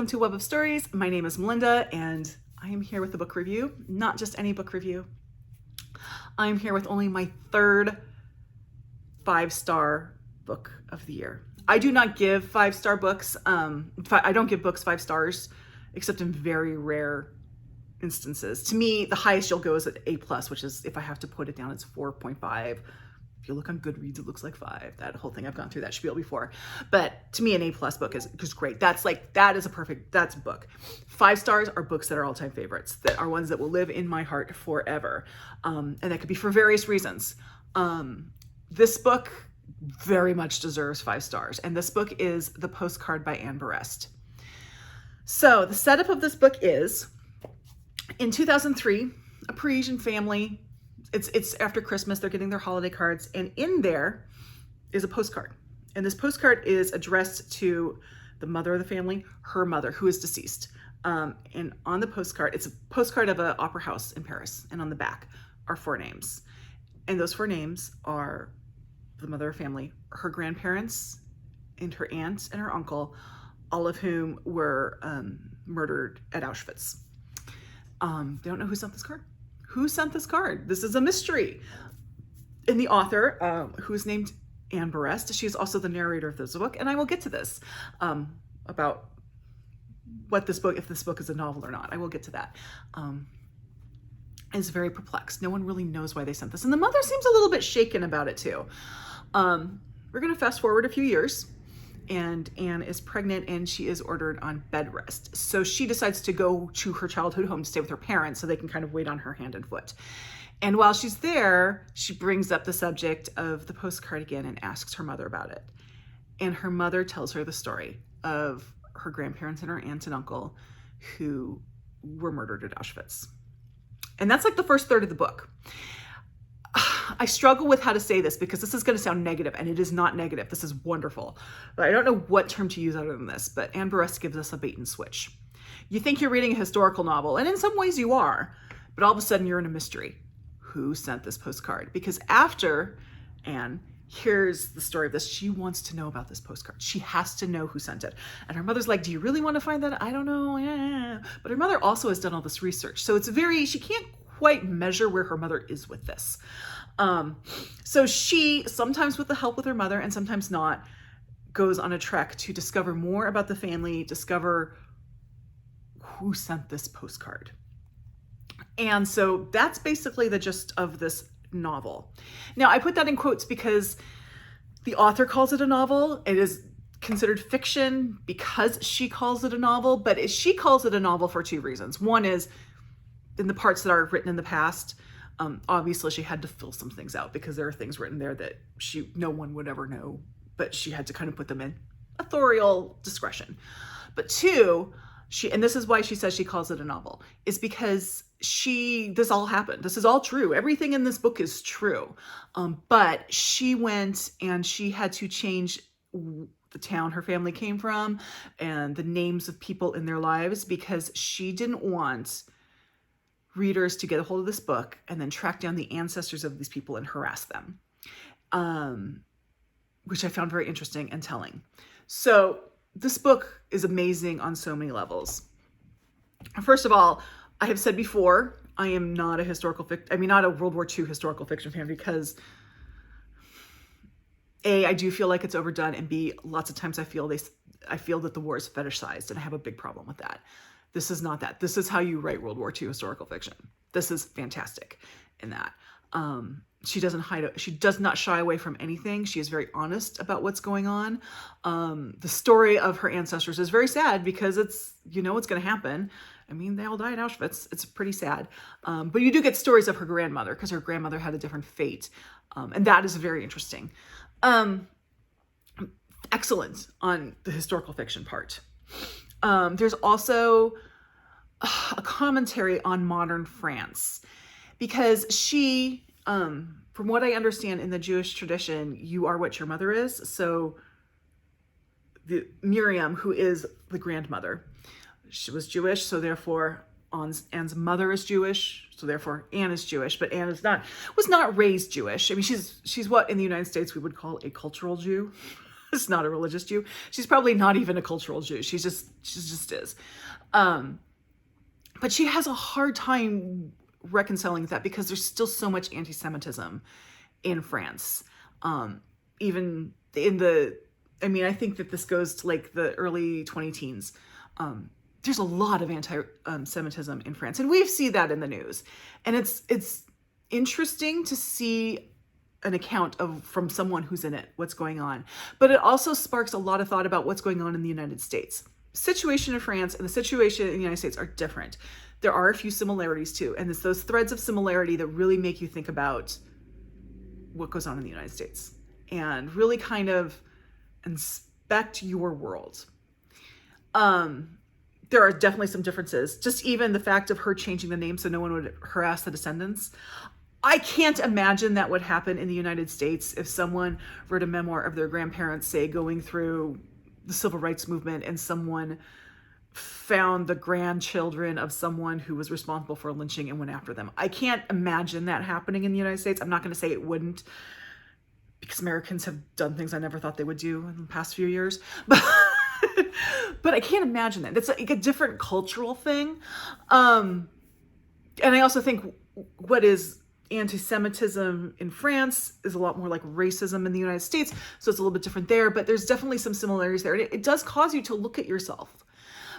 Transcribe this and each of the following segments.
to Web of Stories. My name is Melinda, and I am here with a book review. Not just any book review. I'm here with only my third 5-star book of the year. I do not give 5-star books. I don't give books 5 stars, except in very rare instances. To me, the highest you'll go is at A+, which is, if I have to put it down, it's 4.5. If you look on Goodreads, it looks like 5. That whole thing, I've gone through that spiel before. But to me, an A+ book is great. That's a book. 5 stars are books that are all-time favorites, that are ones that will live in my heart forever. And that could be for various reasons. This book very much deserves 5 stars. And this book is The Postcard by Berest. So the setup of this book is, in 2003, a Parisian family, it's after Christmas, they're getting their holiday cards, and in there is a postcard. And this postcard is addressed to the mother of the family, her mother, who is deceased. And on the postcard, it's a postcard of an opera house in Paris, and on the back are 4 names. And those 4 names are the mother of the family, her grandparents, and her aunt and her uncle, all of whom were murdered at Auschwitz. They don't know who sent this card. Who sent this card? This is a mystery. And the author, who is named Berest, she is also the narrator of this book, and I will get to this about what this book, if this book is a novel or not. I will get to that. Is very perplexed. No one really knows why they sent this, and the mother seems a little bit shaken about it too. We're going to fast forward a few years, and Anne is pregnant and she is ordered on bed rest. So she decides to go to her childhood home to stay with her parents so they can kind of wait on her hand and foot. And while she's there, she brings up the subject of the postcard again and asks her mother about it. And her mother tells her the story of her grandparents and her aunt and uncle who were murdered at Auschwitz. And that's like the first third of the book. I struggle with how to say this because this is going to sound negative, and it is not negative. This is wonderful. But I don't know what term to use other than this, but Berest gives us a bait and switch. You think you're reading a historical novel, and in some ways you are, but all of a sudden you're in a mystery. Who sent this postcard? Because after Anne hears the story of this, she wants to know about this postcard. She has to know who sent it. And her mother's like, do you really want to find that? I don't know. Yeah. But her mother also has done all this research. So she can't quite measure where her mother is with this. So she, sometimes with the help with her mother and sometimes not, goes on a trek to discover more about the family, discover who sent this postcard. And so that's basically the gist of this novel. Now, I put that in quotes because the author calls it a novel. It is considered fiction because she calls it a novel, but she calls it a novel for 2 reasons. One is, in the parts that are written in the past, obviously she had to fill some things out because there are things written there that no one would ever know, but she had to kind of put them in authorial discretion. But 2, and this is why she says she calls it a novel, is because this all happened. This is all true. Everything in this book is true. But she went and she had to change the town her family came from and the names of people in their lives because she didn't want readers to get a hold of this book and then track down the ancestors of these people and harass them, which I found very interesting and telling. So this book is amazing on so many levels. First of all, I have said before, I am not not a World War II historical fiction fan because A, I do feel like it's overdone, and B, lots of times I feel that the war is fetishized, and I have a big problem with that. This is not that. This is how you write World War II historical fiction. This is fantastic in that. She does not shy away from anything. She is very honest about what's going on. The story of her ancestors is very sad because it's going to happen. I mean, they all died at Auschwitz. It's pretty sad. But you do get stories of her grandmother because her grandmother had a different fate. And that is very interesting. Excellent on the historical fiction part. There's also a commentary on modern France because she, from what I understand in the Jewish tradition, you are what your mother is. So Miriam, who is the grandmother, she was Jewish. So therefore Anne's mother is Jewish. So therefore Anne is Jewish, but Anne was not raised Jewish. I mean, she's what in the United States we would call a cultural Jew. is not a religious Jew. She's probably not even a cultural Jew. She just is. But she has a hard time reconciling that because there's still so much anti-Semitism in France. Even in the, I mean, I think that this goes to like the early 2010s. There's a lot of anti-Semitism in France, and we see that in the news. And it's interesting to see an account of from someone who's in it, what's going on. But it also sparks a lot of thought about what's going on in the United States. Situation in France and the situation in the United States are different. There are a few similarities too, and it's those threads of similarity that really make you think about what goes on in the United States and really kind of inspect your world. There are definitely some differences. Just even the fact of her changing the name so no one would harass the descendants. I can't imagine that would happen in the United States if someone wrote a memoir of their grandparents, say, going through the civil rights movement, and someone found the grandchildren of someone who was responsible for lynching and went after them. I can't imagine that happening in the United States. I'm not going to say it wouldn't, because Americans have done things I never thought they would do in the past few years. But I can't imagine that. It's like a different cultural thing. And I also think what is anti-Semitism in France is a lot more like racism in the United States. So it's a little bit different there, but there's definitely some similarities there. And it does cause you to look at yourself.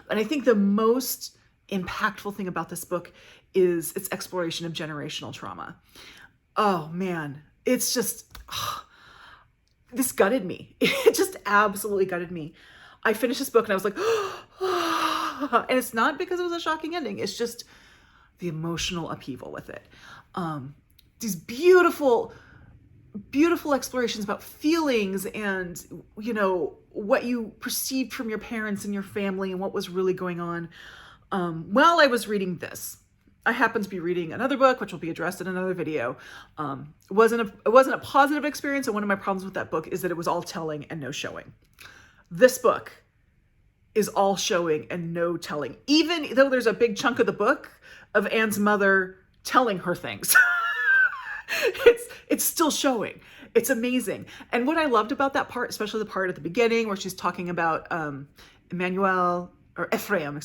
And I think the most impactful thing about this book is its exploration of generational trauma. Oh man, it's just, this gutted me. It just absolutely gutted me. I finished this book and I was like, and it's not because it was a shocking ending. It's just the emotional upheaval with it. These beautiful, beautiful explorations about feelings and, you know, what you perceived from your parents and your family and what was really going on. While I was reading this, I happened to be reading another book, which will be addressed in another video. It wasn't a positive experience. And one of my problems with that book is that it was all telling and no showing. This book is all showing and no telling, even though there's a big chunk of the book of Anne's mother telling her things. It's still showing. It's amazing. And what I loved about that part, especially the part at the beginning where she's talking about Ephraim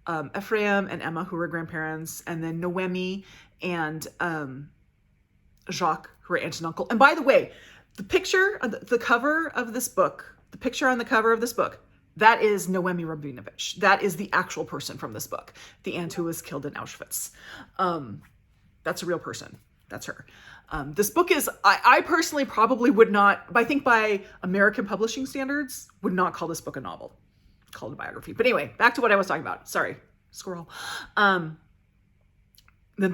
and Emma, who were grandparents, and then Noemi and Jacques, who are aunt and uncle. And by the way, the picture on the cover of this book, that is Noemi Rabinovich. That is the actual person from this book, the aunt who was killed in Auschwitz. That's a real person. That's her. This book is, I personally probably would not, I think by American publishing standards, would not call this book a novel. Call it a biography. But anyway, back to what I was talking about. Sorry, squirrel. The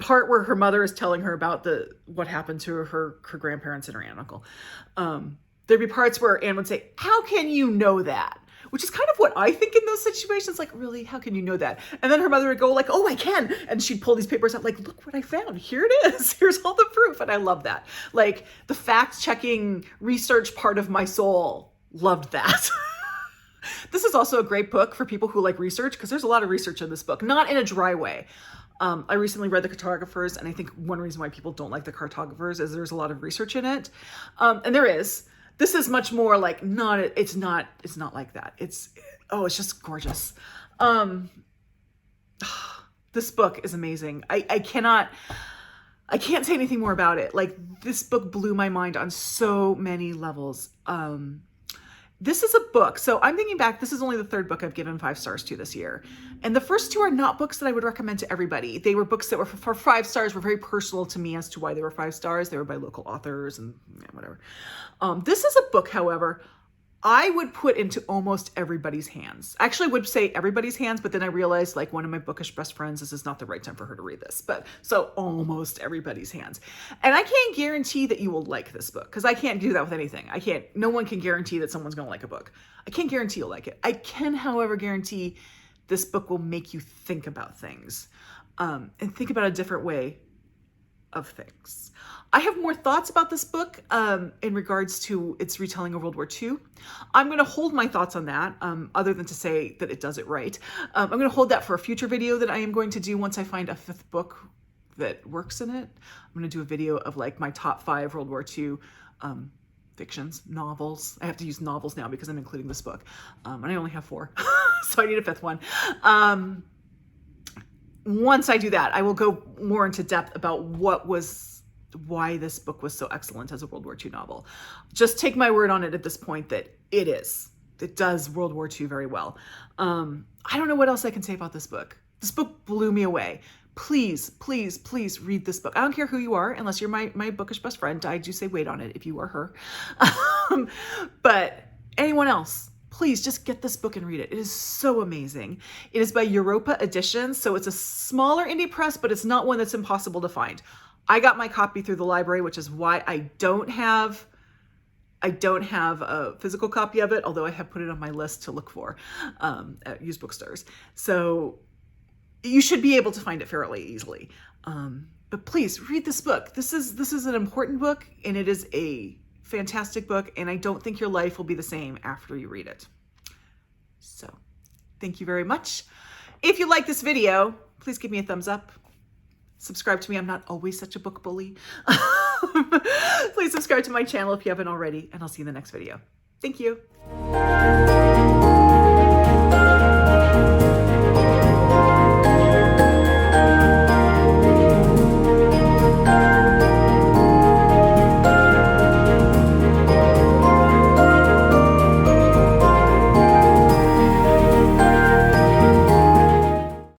part where her mother is telling her about what happened to her grandparents and her aunt and uncle. There'd be parts where Anne would say, "How can you know that?" Which is kind of what I think in those situations. Like, really, how can you know that? And then her mother would go like, "Oh, I can." And she'd pull these papers out like, "Look what I found. Here it is. Here's all the proof." And I love that. Like the fact-checking research part of my soul loved that. This is also a great book for people who like research, because there's a lot of research in this book, not in a dry way. I recently read The Cartographers, and I think one reason why people don't like The Cartographers is there's a lot of research in it. And there is. This is much more like it's not like that. It's just gorgeous. This book is amazing. I can't say anything more about it. Like, this book blew my mind on so many levels. This is a book. So I'm thinking back, this is only the third book I've given 5 stars to this year. And the first 2 are not books that I would recommend to everybody. They were books that were for 5 stars, were very personal to me as to why they were 5 stars. They were by local authors and whatever. This is a book, however, I would put into almost everybody's hands. I actually would say everybody's hands, but then I realized, like, one of my bookish best friends, this is not the right time for her to read this. But so almost everybody's hands. And I can't guarantee that you will like this book, because I can't do that with anything. No one can guarantee that someone's going to like a book. I can't guarantee you'll like it. I can, however, guarantee this book will make you think about things, and think about a different way of things. I have more thoughts about this book in regards to its retelling of World War II. I'm going to hold my thoughts on that, other than to say that it does it right. I'm going to hold that for a future video that I am going to do once I find a 5th book that works in it. I'm going to do a video of like my top 5 World War II fictions, novels. I have to use novels now because I'm including this book. And I only have 4, so I need a 5th one. Once I do that, I will go more into depth about why this book was so excellent as a World War II novel. Just take my word on it at this point that it is. It does World War II very well. I don't know what else I can say about this book. This book blew me away. Please, please, please read this book. I don't care who you are, unless you're my bookish best friend. I do say wait on it if you are her. But anyone else, please just get this book and read it. It is so amazing. It is by Europa Editions, so it's a smaller indie press, but it's not one that's impossible to find. I got my copy through the library, which is why I don't have a physical copy of it, although I have put it on my list to look for at used bookstores. So you should be able to find it fairly easily. But please read this book. This is an important book, and it is a fantastic book, and I don't think your life will be the same after you read it. So thank you very much. If you like this video, please give me a thumbs up. Subscribe to me. I'm not always such a book bully. Please subscribe to my channel if you haven't already, and I'll see you in the next video. Thank you.